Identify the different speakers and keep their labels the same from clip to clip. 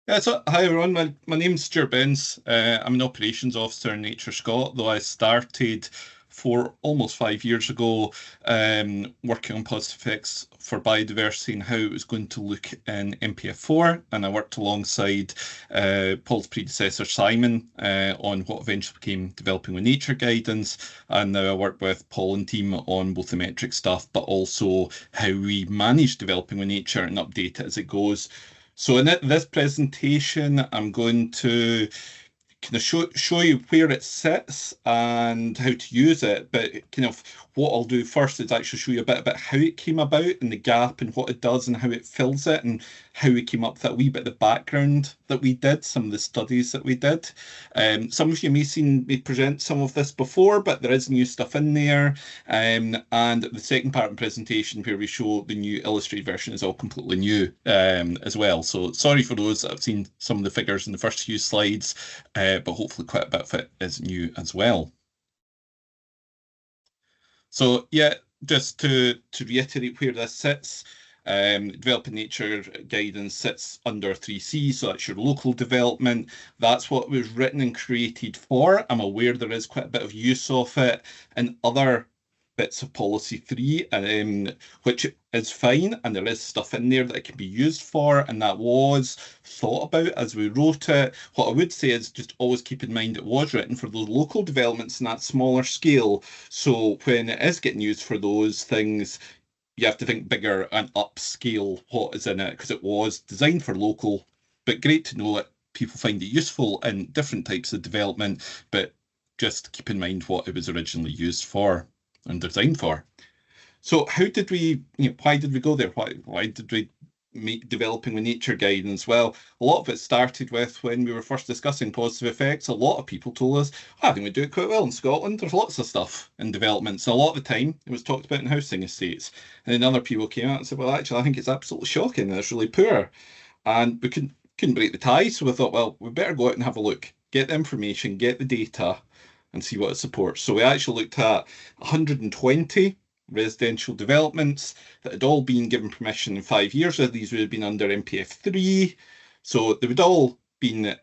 Speaker 1: Yeah, so hi everyone. My name's Stuart Bence. I'm an operations officer in NatureScot, though I started almost 5 years ago, working on positive effects for biodiversity and how it was going to look in MPF4. And I worked alongside Paul's predecessor Simon on what eventually became Developing with Nature guidance. And now I work with Paul and team on both the metric stuff, but also how we manage Developing with Nature and update it as it goes. So in this presentation, I'm going to kind of show you where it sits and how to use it. But kind of what I'll do first is actually show you a bit about how it came about and the gap and what it does and how it fills it and how we came up with that wee bit of the background that we did, some of the studies that we did. Some of you may have seen me present some of this before, but there is new stuff in there. And the second part of the presentation where we show the new illustrated version is all completely new as well. So sorry for those that have seen some of the figures in the first few slides, but hopefully quite a bit of it is new as well. So yeah, just to reiterate where this sits, developing nature guidance sits under 3C, so that's your local development. That's what it was written and created for. I'm aware there is quite a bit of use of it in other bits of policy 3, which is fine, and there is stuff in there that it can be used for, and that was thought about as we wrote it. What I would say is just always keep in mind it was written for those local developments in that smaller scale. So when it is getting used for those things, you have to think bigger and upscale what is in it because it was designed for local, but great to know that people find it useful in different types of development, but just keep in mind what it was originally used for and designed for. So how did why did we go there? Why did we make developing with nature guidance? Well, a lot of it started with when we were first discussing positive effects. A lot of people told us, I think we do it quite well in Scotland. There's lots of stuff in development. So a lot of the time it was talked about in housing estates. And then other people came out and said, well, actually, I think it's absolutely shocking and it's really poor. And we couldn't break the tie. So we thought, well, we better go out and have a look, get the information, get the data, and see what it supports. So we actually looked at 120 residential developments that had all been given permission in 5 years. These would have been under MPF3. So they would all been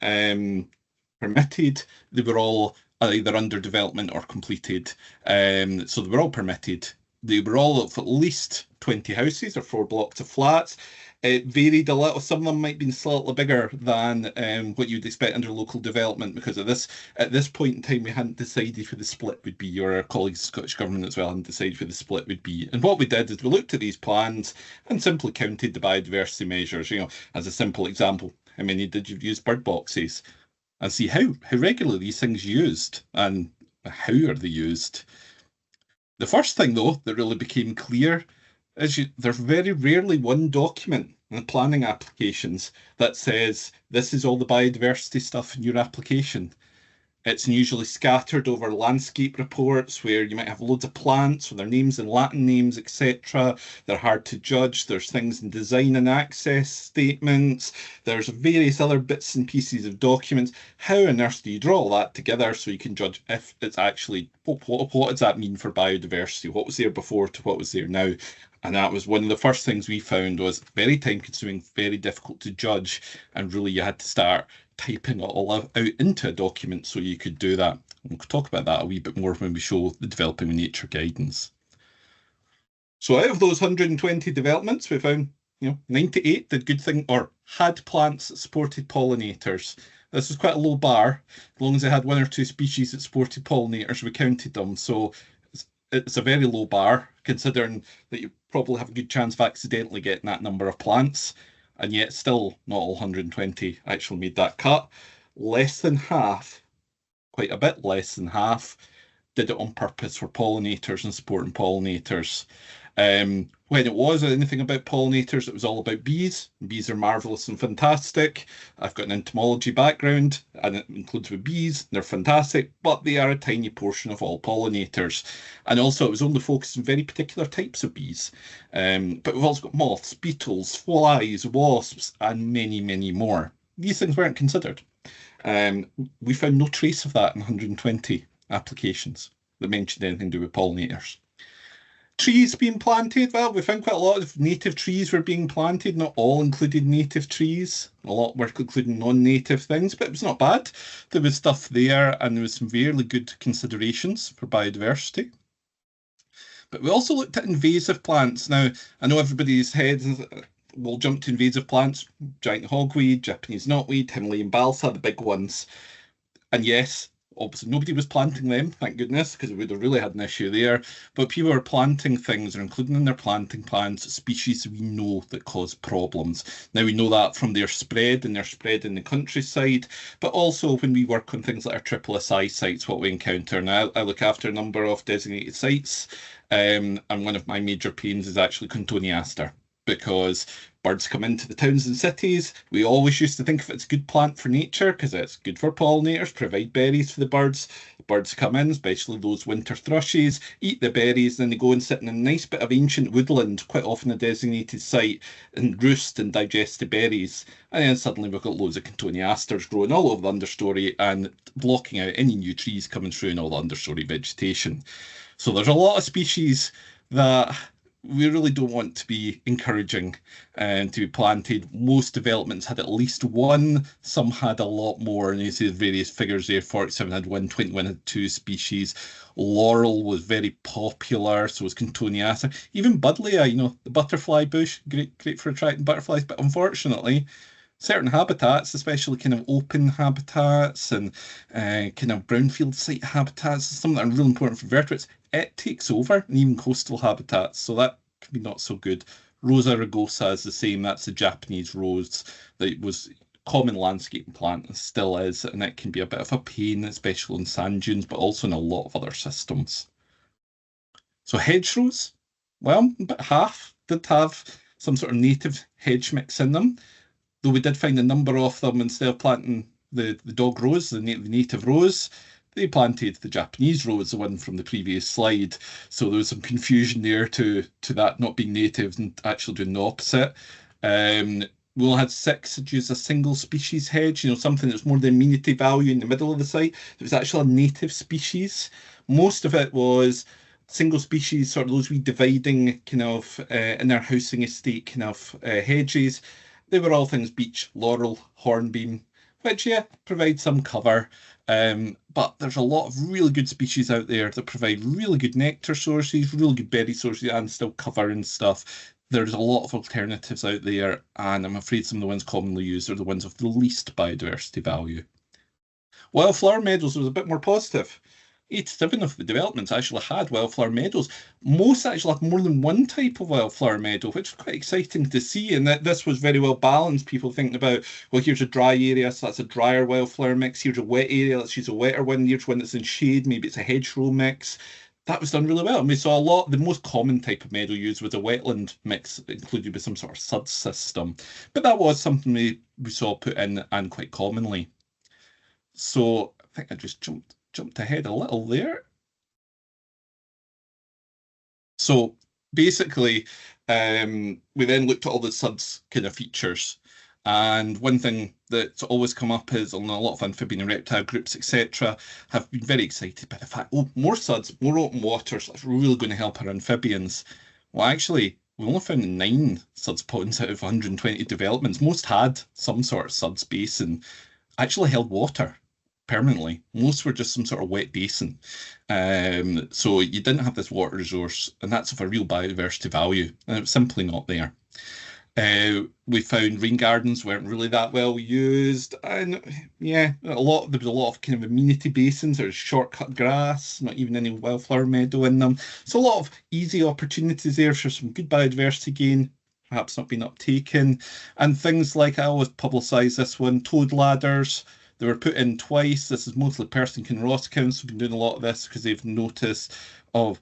Speaker 1: permitted. They were all either under development or completed. So they were all permitted. They were all of at least 20 houses or 4 blocks of flats. It varied a little. Some of them might be slightly bigger than what you'd expect under local development because at this point in time we hadn't decided who the split would be, or our colleagues in Scottish Government as well hadn't decided who the split would be. And what we did is we looked at these plans and simply counted the biodiversity measures. As a simple example, how many did you use bird boxes? And see how regularly these things used and how are they used. The first thing, though, that really became clear is there's very rarely one document in the planning applications that says this is all the biodiversity stuff in your application. It's usually scattered over landscape reports where you might have loads of plants with their names and Latin names, etc. They're hard to judge. There's things in design and access statements. There's various other bits and pieces of documents. How on earth do you draw all that together so you can judge if it's actually what does that mean for biodiversity? What was there before to what was there now? And that was one of the first things we found was very time consuming, very difficult to judge, and really you had to start typing it all out into a document so you could do that. We'll talk about that a wee bit more when we show the developing with nature guidance. So out of those 120 developments, we found 98 did good thing or had plants that supported pollinators. This was quite a low bar. As long as they had one or two species that supported pollinators, we counted them. So it's a very low bar, considering that you probably have a good chance of accidentally getting that number of plants, and yet still not all 120 actually made that cut. Less than half, quite a bit less than half, did it on purpose for pollinators and supporting pollinators. When it was anything about pollinators, it was all about bees. Bees are marvelous and fantastic. I've got an entomology background, and it includes with bees. They're fantastic, but they are a tiny portion of all pollinators. And also, it was only focused on very particular types of bees. But we've also got moths, beetles, flies, wasps, and many, many more. These things weren't considered. We found no trace of that in 120 applications that mentioned anything to do with pollinators. Trees being planted. Well, we found quite a lot of native trees were being planted. Not all included native trees. A lot were including non-native things, but it was not bad. There was stuff there, and there was some really good considerations for biodiversity. But we also looked at invasive plants. Now, I know everybody's head will jump to invasive plants, giant hogweed, Japanese knotweed, Himalayan balsa, the big ones. And yes, obviously nobody was planting them, thank goodness, because we would have really had an issue there. But people are planting things, or including in their planting plans, species we know that cause problems. Now we know that from their spread and their spread in the countryside, but also when we work on things like our triple SI sites, what we encounter. Now I look after a number of designated sites, and one of my major pains is actually contoniaster, because birds come into the towns and cities. We always used to think if it's a good plant for nature because it's good for pollinators, provide berries for the birds. Birds come in, especially those winter thrushes, eat the berries, then they go and sit in a nice bit of ancient woodland, quite often a designated site, and roost and digest the berries. And then suddenly we've got loads of contoniasters growing all over the understory and blocking out any new trees coming through and all the understory vegetation. So there's a lot of species that we really don't want to be encouraging to be planted. Most developments had at least one, some had a lot more, and you see the various figures there. 47 had one, 21 had two species. Laurel was very popular, so was contoniaster. Even buddleia, the butterfly bush, great for attracting butterflies, but unfortunately, certain habitats, especially kind of open habitats and kind of brownfield site habitats, some that are really important for vertebrates, it takes over, and even coastal habitats. So that can be not so good. Rosa rugosa is the same. That's the Japanese rose that was common landscaping plant and still is, and it can be a bit of a pain, especially in sand dunes, but also in a lot of other systems. So hedgerows, well, about half did have some sort of native hedge mix in them, though we did find a number of them, instead of planting the dog rose, the native rose, they planted the Japanese rose, the one from the previous slide. So there was some confusion there to that not being native and actually doing the opposite. We only had 6 that used a single species hedge, something that's more the amenity value in the middle of the site. It was actually a native species. Most of it was single species, sort of those wee dividing kind of in their housing estate kind of hedges. They were all things beech, laurel, hornbeam, which, yeah, provide some cover. But there's a lot of really good species out there that provide really good nectar sources, really good berry sources, and still cover and stuff. There's a lot of alternatives out there, and I'm afraid some of the ones commonly used are the ones of the least biodiversity value. Wildflower meadows was a bit more positive. 87 of the developments actually had wildflower meadows. Most actually had more than one type of wildflower meadow, which was quite exciting to see. And that this was very well balanced. People thinking about, well, here's a dry area, so that's a drier wildflower mix. Here's a wet area, let's use a wetter one. Here's one that's in shade, maybe it's a hedgerow mix. That was done really well. And we saw a lot, the most common type of meadow used was a wetland mix, included with some sort of sud system. But that was something we saw put in and quite commonly. So I think I just jumped ahead a little there. So basically, we then looked at all the SUDS kind of features. And one thing that's always come up is on a lot of amphibian and reptile groups, etc., have been very excited by the fact, oh, more SUDS, more open waters, that's really going to help our amphibians. Well, actually, we only found 9 SUDS ponds out of 120 developments. Most had some sort of SUDS basin, actually held water permanently. Most were just some sort of wet basin. So you didn't have this water resource, and that's of a real biodiversity value, and it was simply not there. We found rain gardens weren't really that well used, and yeah, there was a lot of kind of amenity basins. There's shortcut grass, not even any wildflower meadow in them. So a lot of easy opportunities there for some good biodiversity gain, perhaps not being uptaken. And things like, I always publicise this one, toad ladders. They were put in twice. This is mostly Persian Ross Council have been doing a lot of this because they've noticed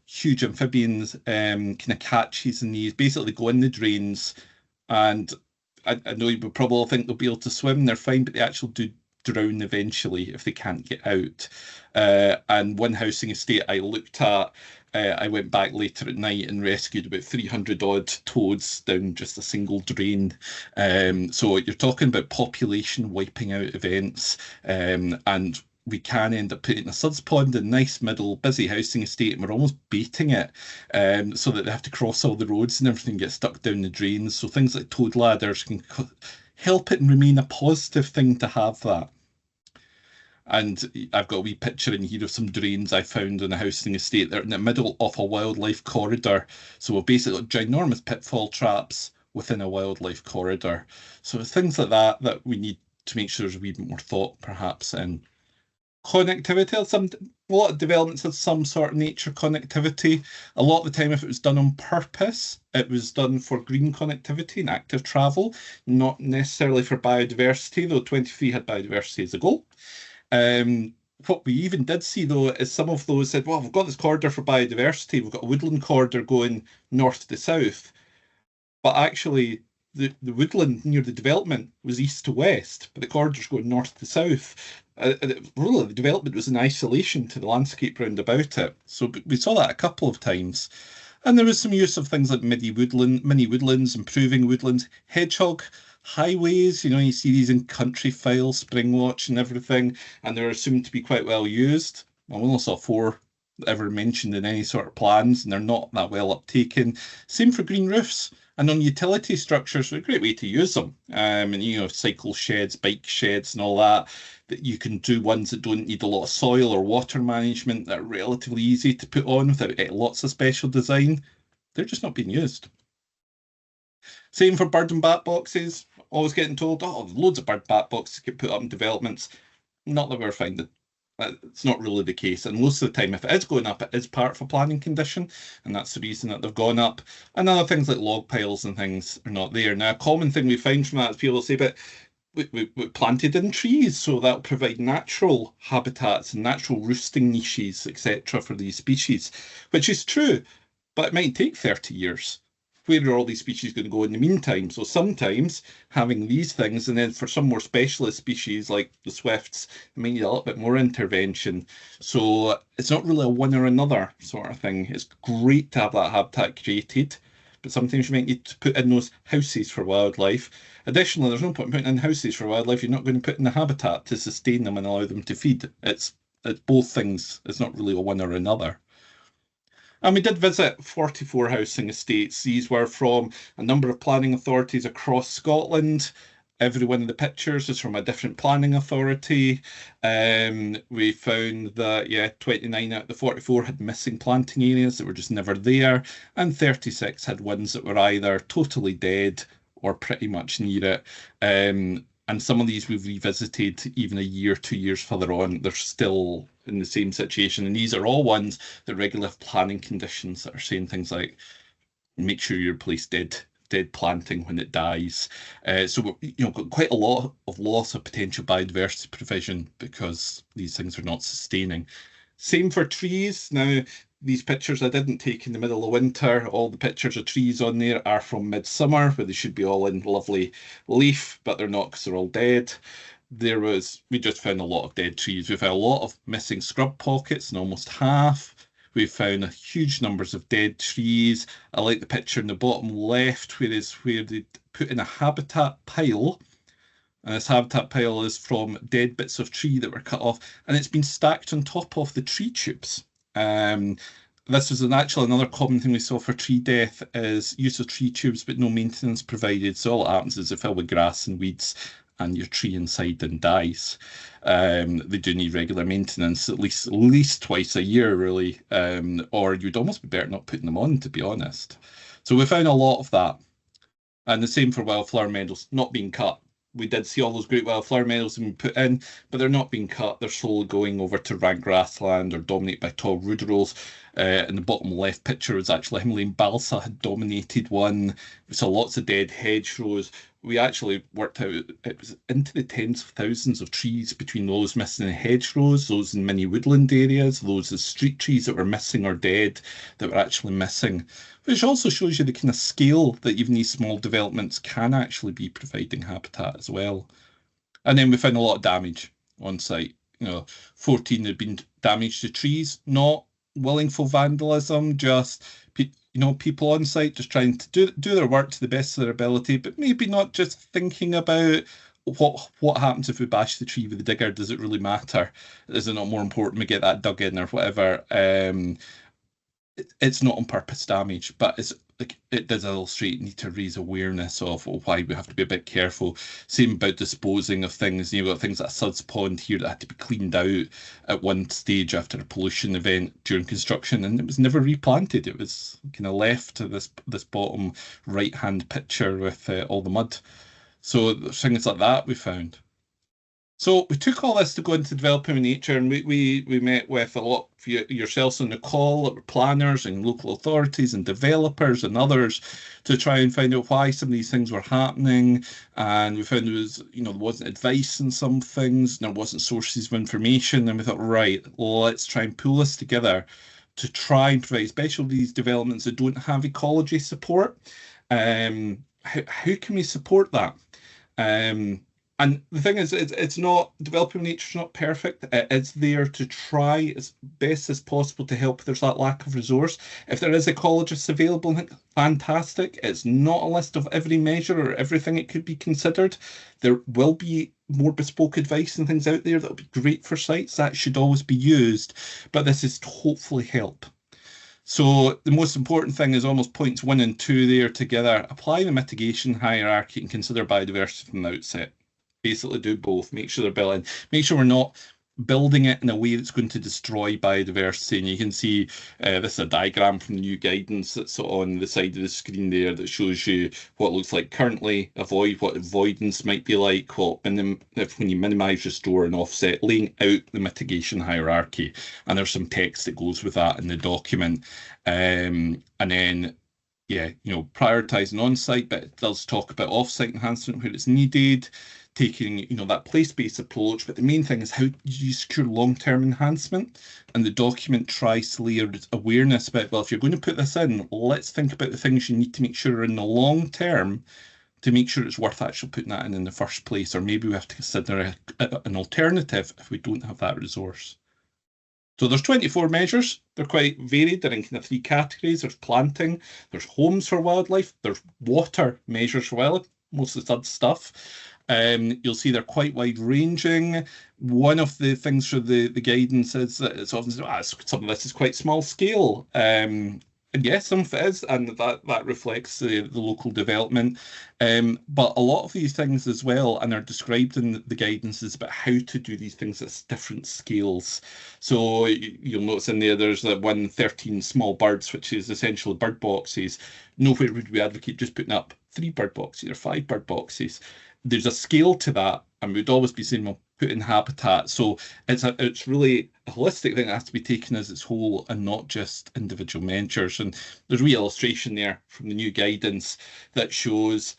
Speaker 1: huge amphibians kind of catches in these. Basically, go in the drains, and I know you would probably think they'll be able to swim. They're fine, but they actually do drown eventually if they can't get out. And one housing estate I looked at, I went back later at night and rescued about 300 odd toads down just a single drain. So you're talking about population wiping out events, and we can end up putting a suds pond in a nice middle busy housing estate, and we're almost baiting it, so that they have to cross all the roads and everything gets stuck down the drains. So things like toad ladders can help it and remain a positive thing to have that. And I've got a wee picture in here of some drains I found in a housing estate. They're in the middle of a wildlife corridor. So we've basically got ginormous pitfall traps within a wildlife corridor. So things like that we need to make sure there's a wee bit more thought, perhaps, in connectivity. A lot of developments had some sort of nature connectivity. A lot of the time, if it was done on purpose, it was done for green connectivity and active travel, not necessarily for biodiversity, though 23 had biodiversity as a goal. What we even did see, though, is some of those said, well, we've got this corridor for biodiversity, we've got a woodland corridor going north to south, but actually the woodland near the development was east to west, but the corridor's going north to south. Really, the development was in isolation to the landscape round about it. So we saw that a couple of times. And there was some use of things like mini woodlands, improving woodlands, hedgehog highways. You see these in Countryfile, Springwatch, and everything, and they're assumed to be quite well used. I only saw 4 ever mentioned in any sort of plans, and they're not that well uptaken. Same for green roofs. And on utility structures, they're a great way to use them. And cycle sheds, bike sheds, and all that. That you can do ones that don't need a lot of soil or water management, that are relatively easy to put on without lots of special design. They're just not being used. Same for bird and bat boxes. Always getting told, oh, loads of bird bat boxes get put up in developments. Not that we're finding. It's not really the case. And most of the time, if it is going up, it is part of a planning condition. And that's the reason that they've gone up. And other things like log piles and things are not there. Now, a common thing we find from that is people say, but we planted in trees, so that'll provide natural habitats and natural roosting niches, etc., for these species, which is true, but it might take 30 years. Where are all these species going to go in the meantime? So sometimes having these things, and then for some more specialist species like the swifts, it might need a little bit more intervention. So it's not really a one or another sort of thing. It's great to have that habitat created, but sometimes you might need to put in those houses for wildlife. Additionally, there's no point in putting in houses for wildlife. You're not going to put in the habitat to sustain them and allow them to feed. It's both things. It's not really a one or another. And we did visit 44 housing estates. These were from a number of planning authorities across Scotland. Every one of the pictures is from a different planning authority. We found that, 29 out of the 44 had missing planting areas that were just never there, and 36 had ones that were either totally dead or pretty much near it. And some of these we've revisited even a year, 2 years further on. They're still in the same situation. And these are all ones that regularly have planning conditions that are saying things like, make sure you replace dead planting when it dies. So we've got quite a lot of loss of potential biodiversity provision because these things are not sustaining. Same for trees. Now, these pictures I didn't take in the middle of winter. All the pictures of trees on there are from midsummer, where they should be all in lovely leaf, but they're not because they're all dead. We just found a lot of dead trees. We found a lot of missing scrub pockets, and almost half. We found huge numbers of dead trees. I like the picture in the bottom left, where they put in a habitat pile. And this habitat pile is from dead bits of tree that were cut off, and it's been stacked on top of the tree tubes. This was actually another common thing we saw for tree death is use of tree tubes, but no maintenance provided. So all that happens is they fill with grass and weeds, and your tree inside then dies. They do need regular maintenance, at least twice a year, really, or you'd almost be better not putting them on, to be honest. So we found a lot of that. And the same for wildflower meadows, not being cut. We did see all those great wildflower meadows being put in, but they're not being cut. They're slowly going over to rank grassland or dominated by tall ruderals. In the bottom left picture was actually Himalayan balsa had dominated one. We saw lots of dead hedgerows. We actually worked out it was into the tens of thousands of trees between those missing in hedgerows, those in mini woodland areas, those as street trees that were missing or dead that were actually missing, which also shows you the kind of scale that even these small developments can actually be providing habitat as well. And then we found a lot of damage on site. 14 had been damaged to trees, not willful vandalism, just people on site just trying to do their work to the best of their ability, but maybe not just thinking about what happens if we bash the tree with the digger? Does it really matter? Is it not more important we get that dug in or whatever? It's not on purpose damage, but it's like it does illustrate need to raise awareness of why we have to be a bit careful. Same about disposing of things. You've got things like a suds pond here that had to be cleaned out at one stage after a pollution event during construction, and it was never replanted. It was kind of left to this bottom right hand picture with all the mud. So things like that we found. So we took all this to go into developing nature, and we met with a lot of yourselves on the call, planners and local authorities and developers and others to try and find out why some of these things were happening. And we found there wasn't advice in some things, and there wasn't sources of information. And we thought, right, let's try and pull this together to try and provide, especially these developments that don't have ecology support. How can we support that? And the thing is, it's not developing nature's not perfect. It's there to try as best as possible to help if there's that lack of resource. If there is ecologists available, fantastic. It's not a list of every measure or everything it could be considered. There will be more bespoke advice and things out there that will be great for sites. That should always be used, but this is to hopefully help. So the most important thing is almost points 1 and 2 there together. Apply the mitigation hierarchy and consider biodiversity from the outset. Basically do both. Make sure they're built in. Make sure we're not building it in a way that's going to destroy biodiversity. And you can see this is a diagram from the new guidance that's on the side of the screen there that shows you what it looks like currently, what avoidance might be like, when you minimise, restore and offset, laying out the mitigation hierarchy. And there's some text that goes with that in the document. And then prioritising on-site, but it does talk about off-site enhancement where it's needed, taking that place-based approach, but the main thing is how do you secure long-term enhancement? And the document tries to layer awareness about, well, if you're going to put this in, let's think about the things you need to make sure are in the long term to make sure it's worth actually putting that in the first place, or maybe we have to consider an alternative if we don't have that resource. So there's 24 measures. They're quite varied. They're in kind of 3 categories. There's planting, there's homes for wildlife, there's water measures for wildlife, most of the stuff. You'll see they're quite wide-ranging. One of the things for the guidance is that it's often some of this is quite small scale. And yes, some of it is, and that reflects the local development. But a lot of these things as well, and are described in the guidance, is about how to do these things at different scales. So you'll notice in there's that 113 small birds, which is essentially bird boxes. Nowhere would we advocate just putting up 3 bird boxes or 5 bird boxes. There's a scale to that, and we'd always be saying, well, put in habitat. So it's really a holistic thing that has to be taken as its whole and not just individual measures. And there's a wee illustration there from the new guidance that shows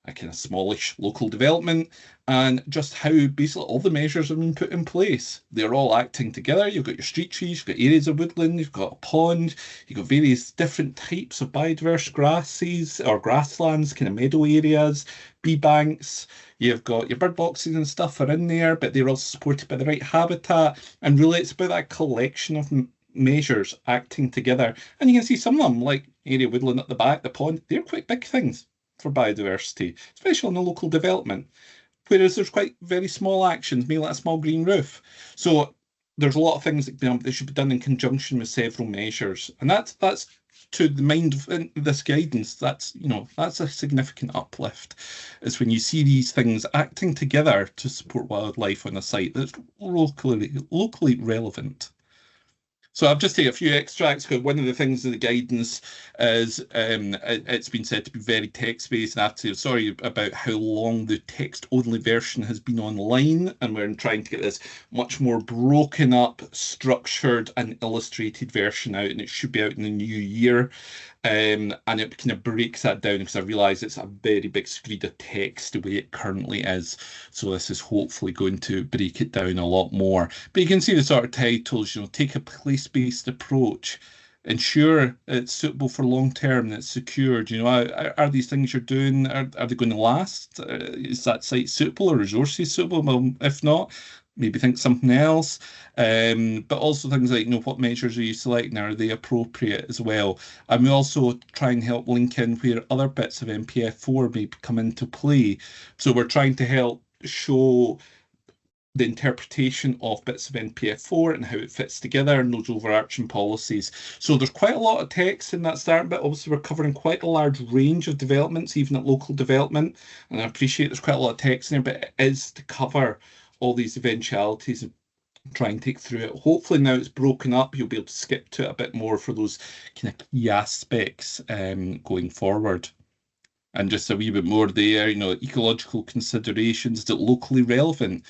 Speaker 1: a kind of smallish local development and just how basically all the measures have been put in place. They're all acting together. You've got your street trees, you've got areas of woodland, you've got a pond, you've got various different types of biodiverse grasses or grasslands, kind of meadow areas, bee banks. You've got your bird boxes and stuff are in there, but they're also supported by the right habitat. And really it's about that collection of measures acting together. And you can see some of them, like area woodland at the back, the pond, they're quite big things for biodiversity, especially on the local development. Whereas there's quite very small actions, maybe like a small green roof. So there's a lot of things that should be done in conjunction with several measures. And that's to the mind of this guidance, that's a significant uplift. Is when you see these things acting together to support wildlife on a site that's locally relevant. So I've just taken a few extracts because one of the things in the guidance is it's been said to be very text-based. And I have to say sorry about how long the text-only version has been online, and we're trying to get this much more broken up, structured, and illustrated version out, and it should be out in the new year. And it kind of breaks that down because I realise it's a very big screed of text the way it currently is. So this is hopefully going to break it down a lot more. But you can see the sort of titles, take a place-based approach, ensure it's suitable for long term, that it's secured. Are these things you're doing, are they going to last? Is that site suitable or resources suitable? Well, if not, maybe think something else. But also things like, what measures are you selecting? Are they appropriate as well? And we also try and help link in where other bits of NPF4 may come into play. So we're trying to help show the interpretation of bits of NPF4 and how it fits together and those overarching policies. So there's quite a lot of text in that starting bit. Obviously, we're covering quite a large range of developments, even at local development. And I appreciate there's quite a lot of text in there, but it is to cover all these eventualities and try and take through it. Hopefully now it's broken up, you'll be able to skip to it a bit more for those kind of key aspects going forward. And just a wee bit more there, ecological considerations that locally relevant.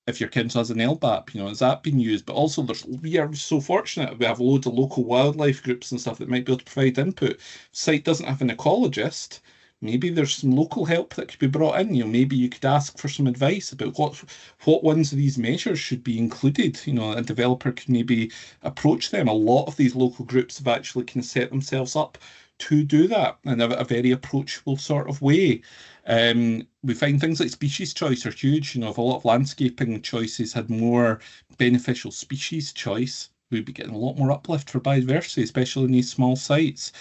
Speaker 1: If your council has an LBAP, has that been used? But also, we are so fortunate we have loads of local wildlife groups and stuff that might be able to provide input. If the site doesn't have an ecologist, maybe there's some local help that could be brought in. Maybe you could ask for some advice about what ones of these measures should be included. A developer could maybe approach them. A lot of these local groups have actually kind of set themselves up to do that in a very approachable sort of way. We find things like species choice are huge. If a lot of landscaping choices had more beneficial species choice, we'd be getting a lot more uplift for biodiversity, especially in these small sites.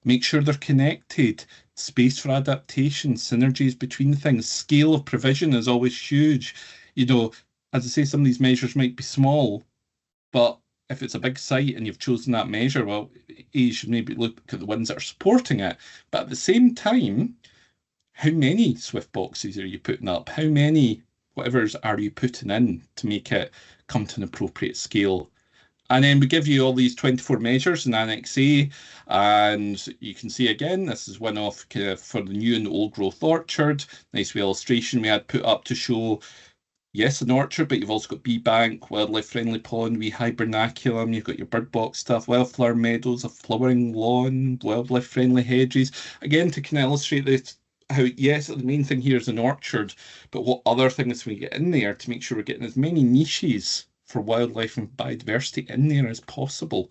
Speaker 1: Make sure they're connected, space for adaptation, synergies between things. Scale of provision is always huge. As I say, some of these measures might be small, but if it's a big site and you've chosen that measure, well, you should maybe look at the ones that are supporting it. But at the same time, how many Swift boxes are you putting up? How many whatevers are you putting in to make it come to an appropriate scale? And then we give you all these 24 measures in Annex A, and you can see again, this is one off for the new and old growth orchard. Nice wee illustration we had put up to show, yes, an orchard, but you've also got bee bank, wildlife-friendly pond, wee hibernaculum, you've got your bird box stuff, wildflower meadows, a flowering lawn, wildlife-friendly hedges. Again, to kind of illustrate this, how, yes, the main thing here is an orchard, but what other things we get in there to make sure we're getting as many niches for wildlife and biodiversity in there as possible.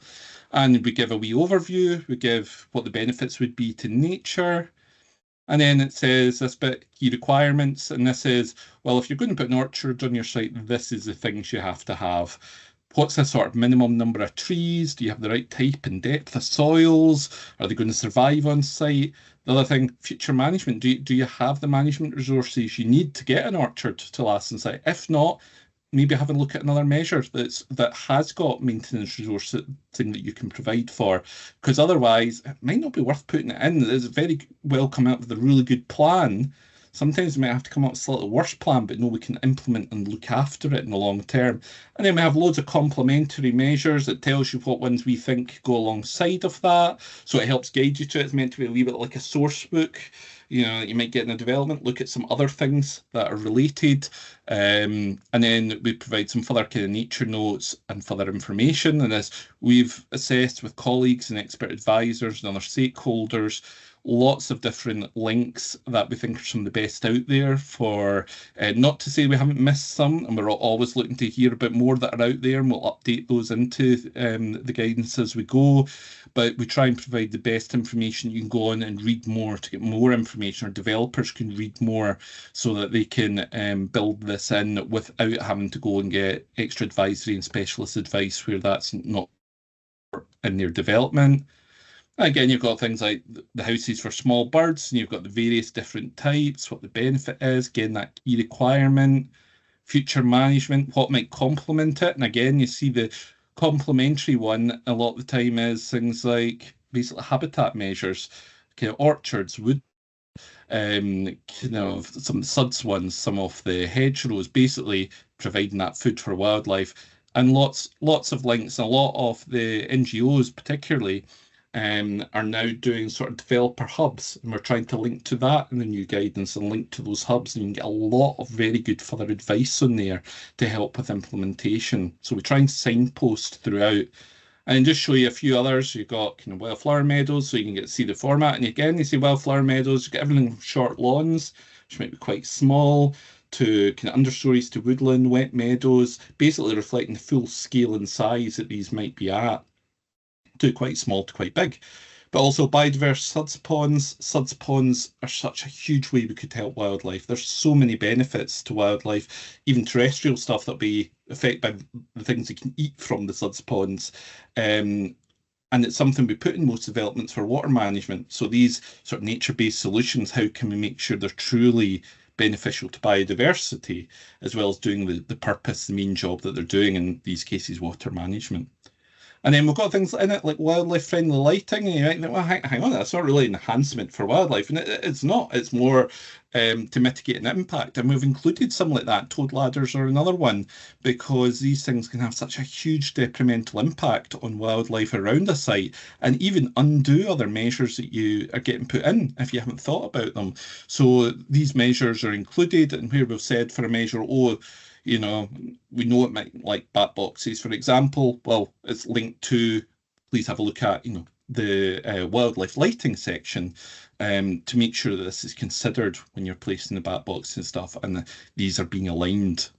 Speaker 1: And we give a wee overview, we give what the benefits would be to nature, and then it says this bit, key requirements, and this is, well, if you're going to put an orchard on your site, this is the things you have to have. What's the sort of minimum number of trees? Do you have the right type and depth of soils? Are they going to survive on site? The other thing, future management. Do you have the management resources you need to get an orchard to last on site? If not, maybe have a look at another measure that has got maintenance resource thing that you can provide for, because otherwise it might not be worth putting it in. It's very well come out with a really good plan. Sometimes we might have to come up with a slightly worse plan, but no, we can implement and look after it in the long term. And then we have loads of complementary measures that tells you what ones we think go alongside of that. So it helps guide you to it. It's meant to be a wee bit like a source book. You might get in a development, look at some other things that are related. And then we provide some further kind of nature notes and further information. And as we've assessed with colleagues and expert advisors and other stakeholders, lots of different links that we think are some of the best out there for, not to say we haven't missed some, and we're always looking to hear about more that are out there, and we'll update those into the guidance as we go. But we try and provide the best information. You can go on and read more to get more information, or developers can read more so that they can build this in without having to go and get extra advisory and specialist advice where that's not in their development. Again, you've got things like the houses for small birds, and you've got the various different types, what the benefit is, again, that key requirement, future management, what might complement it. And again, you see the complementary one a lot of the time is things like basically habitat measures, kind of orchards, wood, some suds ones, some of the hedgerows, basically providing that food for wildlife. And lots of links, and a lot of the NGOs particularly are now doing sort of developer hubs, and we're trying to link to that in the new guidance and link to those hubs, and you can get a lot of very good further advice on there to help with implementation. So we try and signpost throughout, and just show you a few others. You've got kind of wildflower meadows, so you can see the format. And again, you see wildflower meadows, you've got everything from short lawns, which might be quite small, to kind of understories, to woodland, wet meadows, basically reflecting the full scale and size that these might be at, to quite small to quite big. But also biodiverse suds ponds. Suds ponds are such a huge way we could help wildlife. There's so many benefits to wildlife, even terrestrial stuff that'll be affected by the things you can eat from the suds ponds. And it's something we put in most developments for water management. So these sort of nature-based solutions, how can we make sure they're truly beneficial to biodiversity, as well as doing the purpose, the main job that they're doing, in these cases, water management. And then we've got things in it like wildlife friendly lighting, and you might think, well, hang on, that's not really an enhancement for wildlife. And it's not, it's more to mitigate an impact. And we've included some like that. Toad ladders are another one, because these things can have such a huge detrimental impact on wildlife around a site, and even undo other measures that you are getting put in if you haven't thought about them. So these measures are included, and where we've said for a measure, oh, you know, we know it might, like bat boxes, for example. Well, it's linked to, please have a look at, the wildlife lighting section, to make sure that this is considered when you're placing the bat box and stuff, and these are being aligned.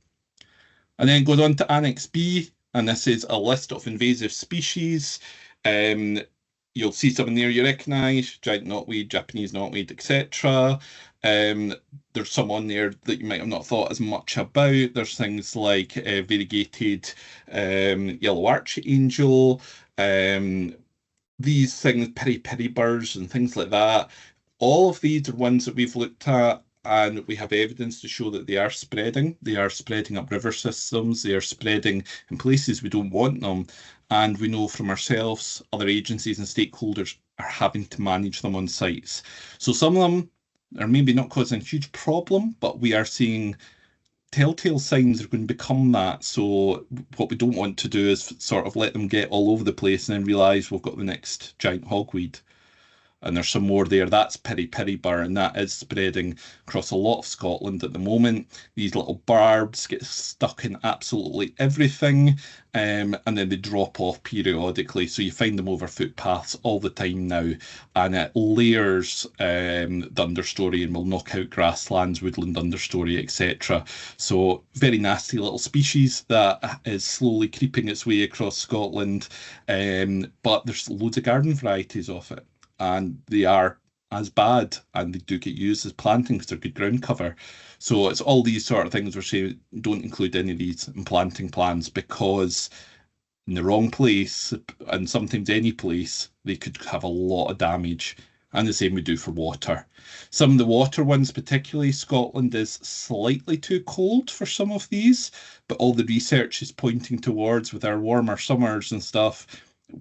Speaker 1: And then it goes on to Annex B, and this is a list of invasive species. You'll see some in there you recognise: giant knotweed, Japanese knotweed, etc. There's some on there that you might have not thought as much about. There's things like variegated yellow archangel, these things, piri birds and things like that. All of these are ones that we've looked at, and we have evidence to show that they are spreading. They are spreading up river systems. They are spreading in places we don't want them. And we know from ourselves, other agencies and stakeholders are having to manage them on sites. So some of them are maybe not causing a huge problem, but we are seeing telltale signs are going to become that. So what we don't want to do is sort of let them get all over the place and then realise we've got the next giant hogweed. And there's some more there. That's piri burr, and that is spreading across a lot of Scotland at the moment. These little barbs get stuck in absolutely everything, and then they drop off periodically. So you find them over footpaths all the time now, and it layers the understory and will knock out grasslands, woodland understory, etc. So very nasty little species that is slowly creeping its way across Scotland, but there's loads of garden varieties of it, and they are as bad, and they do get used as planting because they're good ground cover. So it's all these sort of things we're saying, don't include any of these in planting plans, because in the wrong place, and sometimes any place, they could have a lot of damage. And the same we do for water. Some of the water ones, particularly Scotland, is slightly too cold for some of these, but all the research is pointing towards, with our warmer summers and stuff,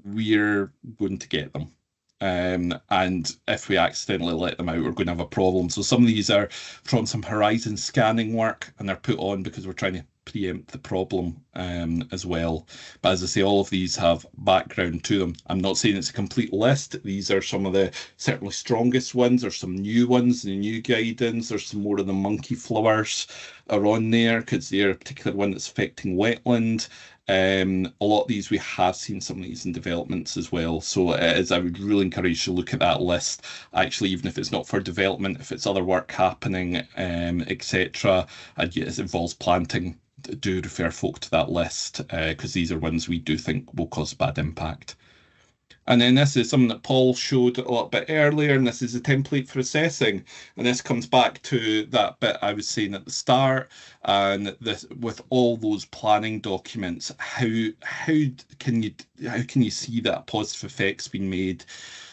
Speaker 1: we're going to get them. And if we accidentally let them out, we're going to have a problem. So some of these are from some horizon scanning work, and they're put on because we're trying to preempt the problem as well. But as I say, all of these have background to them. I'm not saying it's a complete list. These are some of the certainly strongest ones. There's some new ones in the new guidance. There's some more of the monkey flowers are on there because they're a particular one that's affecting wetland. A lot of these, we have seen some of these in developments as well. So I would really encourage you to look at that list, actually, even if it's not for development, if it's other work happening, etc., and it involves planting, do refer folk to that list, because these are ones we do think will cause bad impact. And then this is something that Paul showed a little bit earlier, and this is a template for assessing. And this comes back to that bit I was saying at the start, and this, with all those planning documents, how can you see that positive effects being made?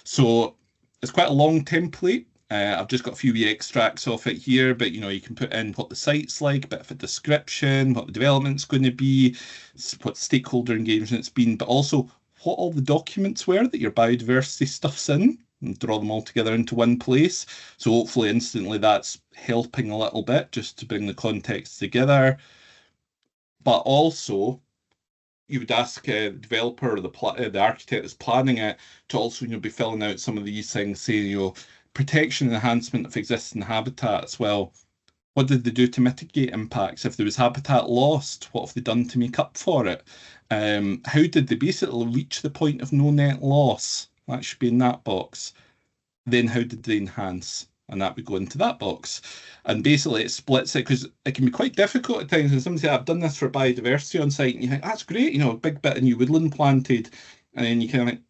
Speaker 1: So it's quite a long template. I've just got a few wee extracts of it here, but you can put in what the site's like, a bit of a description, what the development's going to be, what stakeholder engagement's been, but also what all the documents were that your biodiversity stuff's in, and draw them all together into one place. So hopefully instantly that's helping a little bit just to bring the context together. But also, you would ask a developer or the architect that's planning it to also be filling out some of these things, saying, protection and enhancement of existing habitats. Well, what did they do to mitigate impacts? If there was habitat lost, what have they done to make up for it? How did they basically reach the point of no net loss? That should be in that box. Then how did they enhance? And that would go into that box. And basically it splits it, because it can be quite difficult at times when somebody says, I've done this for biodiversity on site, and you think, that's great, a big bit of new woodland planted. And then you kind of like,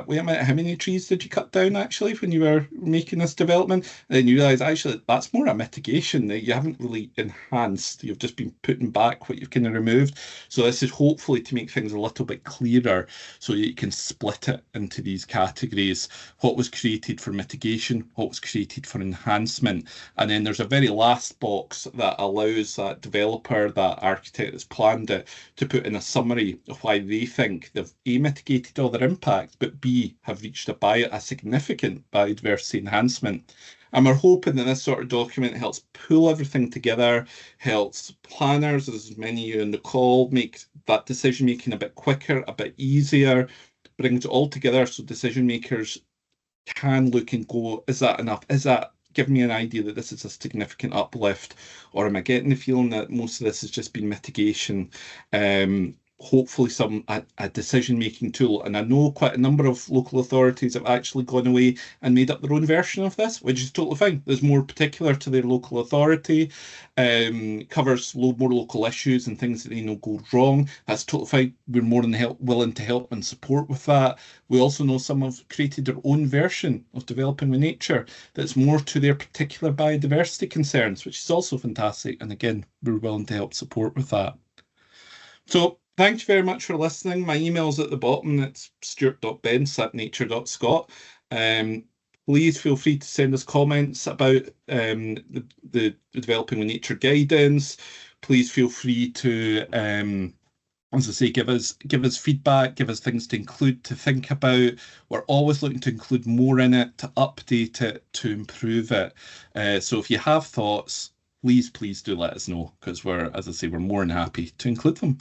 Speaker 1: wait a minute, how many trees did you cut down actually when you were making this development? And then you realise actually that's more a mitigation that you haven't really enhanced. You've just been putting back what you've kind of removed. So this is hopefully to make things a little bit clearer so you can split it into these categories. What was created for mitigation, what was created for enhancement. And then there's a very last box that allows that developer, that architect that's planned it, to put in a summary of why they think they've A, mitigated all their impacts, but B, have reached a significant biodiversity enhancement. And we're hoping that this sort of document helps pull everything together, helps planners, as many of you in the call, make that decision making a bit quicker, a bit easier, brings it all together so decision makers can look and go, is that enough? Is that giving me an idea that this is a significant uplift? Or am I getting the feeling that most of this has just been mitigation? Hopefully a decision-making tool. And I know quite a number of local authorities have actually gone away and made up their own version of this, which is totally fine. There's more particular to their local authority, covers more local issues and things that they know go wrong. That's totally fine. We're more than willing to help and support with that. We also know some have created their own version of developing with nature that's more to their particular biodiversity concerns, which is also fantastic. And again, we're willing to help support with that. So thank you very much for listening. My email's at the bottom. It's stuart.bence@nature.scot. Please feel free to send us comments about the Developing with Nature guidance. Please feel free to, as I say, give us feedback, give us things to include, to think about. We're always looking to include more in it, to update it, to improve it. So if you have thoughts, please do let us know, because we're, as I say, we're more than happy to include them.